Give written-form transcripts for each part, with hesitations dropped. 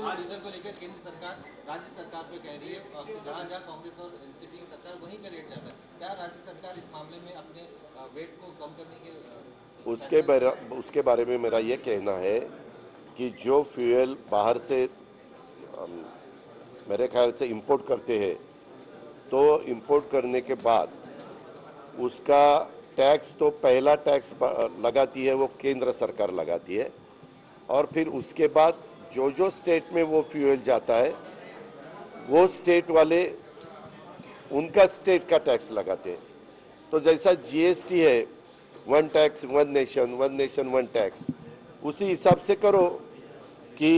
Petrol diesel को लेकर केंद्र सरकार राज्य सरकार पे कह रही है, जहाँ जहाँ कांग्रेस और एनसीपी की सरकार वहीं का रेट ज्यादा है। क्या राज्य सरकार इस मामले में अपने वेट को कम करने के उसके बारे में मेरा ये कहना है कि जो फ्यूल बाहर से मेरे ख्याल से इंपोर्ट करते हैं, तो इंपोर्ट करने के बाद उसका टैक्स, तो पहला टैक्स लगाती है वो केंद्र सरकार लगाती है, और फिर उसके बाद जो जो स्टेट में वो फ्यूल जाता है वो स्टेट वाले उनका स्टेट का टैक्स लगाते हैं। तो जैसा जीएसटी है, one tax one nation one tax, उसी हिसाब से करो कि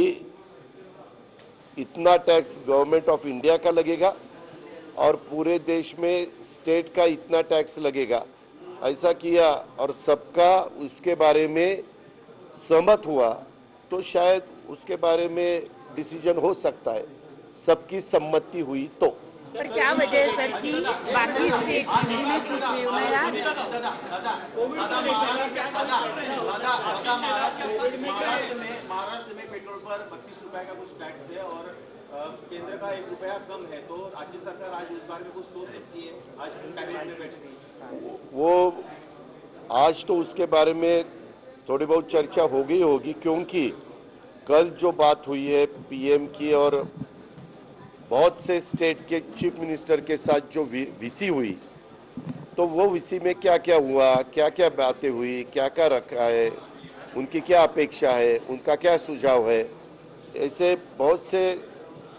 इतना टैक्स गवर्नमेंट ऑफ इंडिया का लगेगा और पूरे देश में स्टेट का इतना टैक्स लगेगा। ऐसा किया और सबका उसके बारे में सहमत हुआ तो शायद उसके बारे में डिसीजन हो सकता है, सबकी सम्मति हुई तो। पर क्या वजह है सर कि बाकी स्टेट में कुछ नहीं हो रहा है? महाराष्ट्र में पेट्रोल पर 32 रुपए का कुछ टैक्स है और केंद्र का 1 रुपया कम है, तो राज्य सरकार आज उस बारे में कुछ सोच सकती है। आज कैबिनेट में बैठी वो आज तो उसके बारे में थोड़ी बहुत चर्चा होगी, क्योंकि कल जो बात हुई है पीएम की और बहुत से स्टेट के चीफ मिनिस्टर के साथ जो वीसी हुई, तो वो वीसी में क्या क्या हुआ, क्या क्या बातें हुई, क्या क्या रखा है, उनकी क्या अपेक्षा है, उनका क्या सुझाव है, ऐसे बहुत से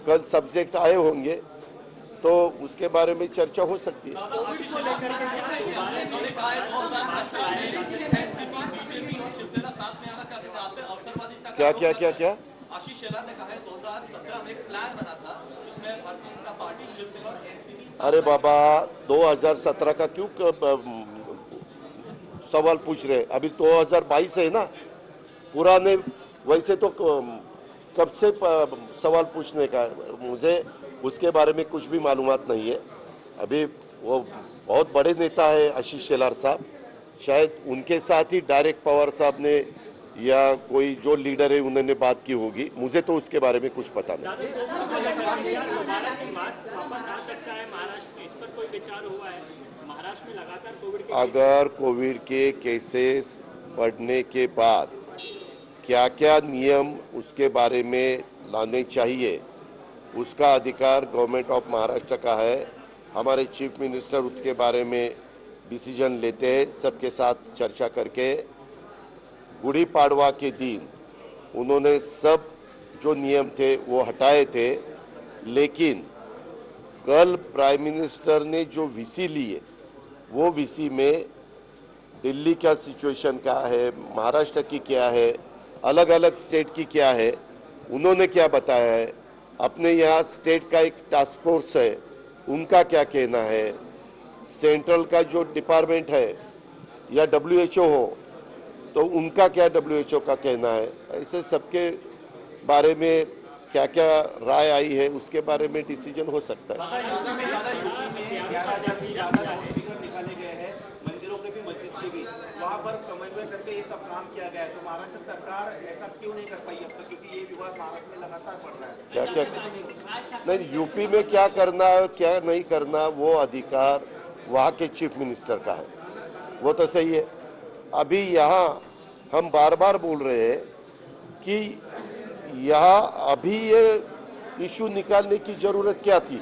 कल सब्जेक्ट आए होंगे, तो उसके बारे में चर्चा हो सकती है। क्या क्या क्या क्या आशीष शेलार ने कहा है 2017 में एक प्लान बना था जिसमें भारतीय जनता पार्टी, शिवसेना और एनसीपी। अरे बाबा, 2017 का क्यों सवाल पूछ रहे? अभी 2022 है ना, पुराने वैसे तो कब से सवाल पूछने का है? मुझे उसके बारे में कुछ भी मालूमात नहीं है। अभी वो बहुत बड़े नेता है आशीष शेलार साहब, शायद उनके साथ ही डायरेक्ट पवार साहब ने या कोई जो लीडर है उन्होंने बात की होगी, मुझे तो उसके बारे में कुछ पता नहीं। अगर कोविड के केसेस बढ़ने के बाद क्या क्या नियम उसके बारे में लाने चाहिए, उसका अधिकार गवर्नमेंट ऑफ महाराष्ट्र का है। हमारे चीफ मिनिस्टर उसके बारे में डिसीजन लेते हैं सबके साथ चर्चा करके। गुड़ी पाड़वा के दिन उन्होंने सब जो नियम थे वो हटाए थे, लेकिन कल प्राइम मिनिस्टर ने जो वीसी लिए वो वीसी में दिल्ली का सिचुएशन क्या है, महाराष्ट्र की क्या है, अलग अलग स्टेट की क्या है, उन्होंने क्या बताया है, अपने यहाँ स्टेट का एक टास्क फोर्स है उनका क्या कहना है, सेंट्रल का जो डिपार्टमेंट है या डब्ल्यूएचओ हो तो उनका क्या डब्ल्यूएचओ का कहना है, ऐसे सबके बारे में क्या क्या राय आई है उसके बारे में डिसीजन हो सकता है। निकाले गए हैं, मंदिरों के भी मस्जिद के भी, वहाँ पर समन्वय करके ये सब काम किया गया है, तो महाराष्ट्र सरकार ऐसा क्यों नहीं कर पाई अब तक, क्योंकि ये विवाद महाराष्ट्र में लगातार बढ़ रहा है। क्या क्या नहीं, यूपी में क्या करना है क्या नहीं करना वो अधिकार वहाँ के चीफ मिनिस्टर का है, वो तो सही है। अभी यहाँ हम बार बार बोल रहे हैं कि यहाँ अभी ये इशू निकालने की जरूरत क्या थी।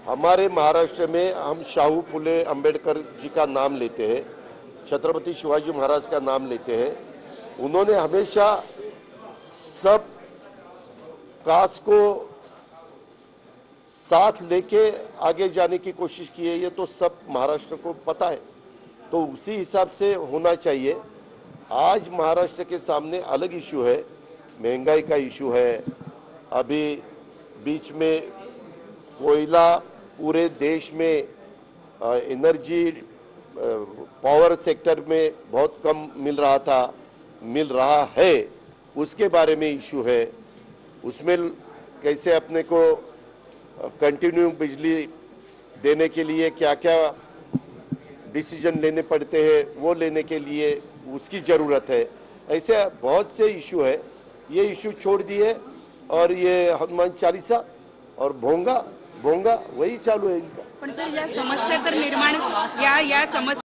हमारे महाराष्ट्र में हम शाहू फुले अंबेडकर जी का नाम लेते हैं, छत्रपति शिवाजी महाराज का नाम लेते हैं। उन्होंने हमेशा सब कास्ट को साथ लेके आगे जाने की कोशिश की है, ये तो सब महाराष्ट्र को पता है, तो उसी हिसाब से होना चाहिए। आज महाराष्ट्र के सामने अलग इशू है, महंगाई का इशू है, अभी बीच में कोयला पूरे देश में एनर्जी पावर सेक्टर में बहुत कम मिल रहा था, मिल रहा है, उसके बारे में इशू है। उसमें कैसे अपने को कंटिन्यू बिजली देने के लिए क्या क्या डिसीजन लेने पड़ते हैं वो लेने के लिए उसकी ज़रूरत है। ऐसे बहुत से इशू है, ये इशू छोड़ दिए और ये हनुमान चालीसा और भोंगा भोंगा वही चालू है इनका। पण सर या समस्या तर निर्माण या समस्या